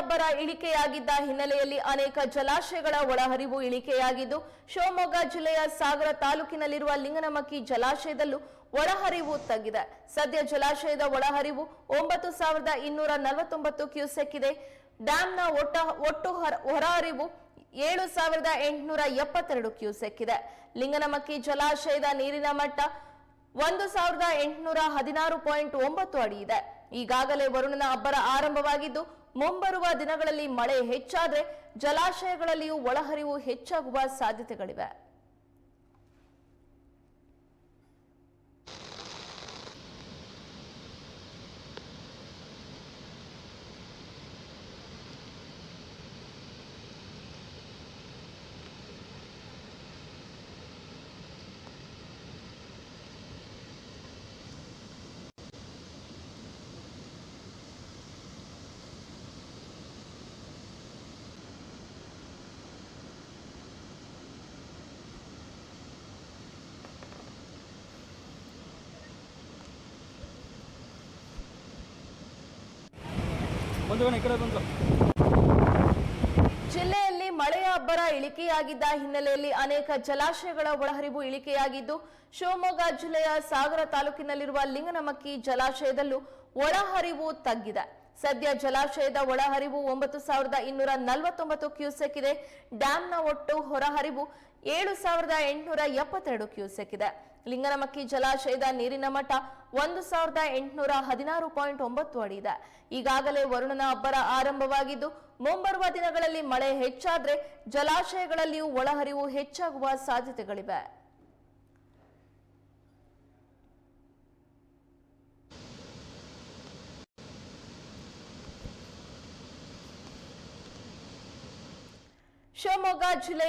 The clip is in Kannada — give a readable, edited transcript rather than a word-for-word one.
ಅಬ್ಬರ ಇಳಿಕೆಯಾಗಿದ್ದ ಹಿನ್ನೆಲೆಯಲ್ಲಿ ಅನೇಕ ಜಲಾಶಯಗಳ ಒಳಹರಿವು ಇಳಿಕೆಯಾಗಿದ್ದು ಶಿವಮೊಗ್ಗ ಜಿಲ್ಲೆಯ ಸಾಗರ ತಾಲೂಕಿನಲ್ಲಿರುವ ಲಿಂಗನಮಕ್ಕಿ ಜಲಾಶಯದಲ್ಲೂ ಒಳಹರಿವು ತಗ್ಗಿದೆ. ಸದ್ಯ ಜಲಾಶಯದ ಒಳಹರಿವು 9249 ಕ್ಯೂಸೆಕ್ ಇದೆ. ಡ್ಯಾಂನ ಒಟ್ಟು ಹೊರಹರಿವು 7872 ಕ್ಯೂಸೆಕ್ ಇದೆ. ಲಿಂಗನಮಕ್ಕಿ ಜಲಾಶಯದ ನೀರಿನ ಮಟ್ಟ 1816.9 ಅಡಿ ಇದೆ. ಈಗಾಗಲೇ ವರುಣನ ಅಬ್ಬರ ಆರಂಭವಾಗಿದ್ದು ಮುಂಬರುವ ದಿನಗಳಲ್ಲಿ ಮಳೆ ಹೆಚ್ಚಾದರೆ ಜಲಾಶಯಗಳಲ್ಲಿಯೂ ಒಳಹರಿವು ಹೆಚ್ಚಾಗುವ ಸಾಧ್ಯತೆಗಳಿವೆ. ಜಿಲ್ಲೆಯಲ್ಲಿ ಮಳೆಯ ಅಬ್ಬರ ಇಳಿಕೆಯಾಗಿದ್ದ ಹಿನ್ನೆಲೆಯಲ್ಲಿ ಅನೇಕ ಜಲಾಶಯಗಳ ಒಳಹರಿವು ಇಳಿಕೆಯಾಗಿದ್ದು ಶಿವಮೊಗ್ಗ ಜಿಲ್ಲೆಯ ಸಾಗರ ತಾಲೂಕಿನಲ್ಲಿರುವ ಲಿಂಗನಮಕ್ಕಿ ಜಲಾಶಯದಲ್ಲೂ ಒಳಹರಿವು ತಗ್ಗಿದೆ. ಸದ್ಯ ಜಲಾಶಯದ ಒಳಹರಿವು 9249 ಕ್ಯೂಸೆಕ್ ಇದೆ. ಡ್ಯಾಂನ ಒಟ್ಟು ಹೊರಹರಿವು 7872 ಕ್ಯೂಸೆಕ್ ಇದೆ. ಲಿಂಗನಮಕ್ಕಿ ಜಲಾಶಯದ ನೀರಿನ ಮಟ್ಟ 1816.9 ಅಡಿ ಇದೆ. ಈಗಾಗಲೇ ವರುಣನ ಅಬ್ಬರ ಆರಂಭವಾಗಿದ್ದು ಮುಂಬರುವ ದಿನಗಳಲ್ಲಿ ಮಳೆ ಹೆಚ್ಚಾದ್ರೆ ಜಲಾಶಯಗಳಲ್ಲಿಯೂ ಒಳಹರಿವು ಹೆಚ್ಚಾಗುವ ಸಾಧ್ಯತೆಗಳಿವೆ. ಶಿವಮೊಗ್ಗ ಜಿಲ್ಲೆಯ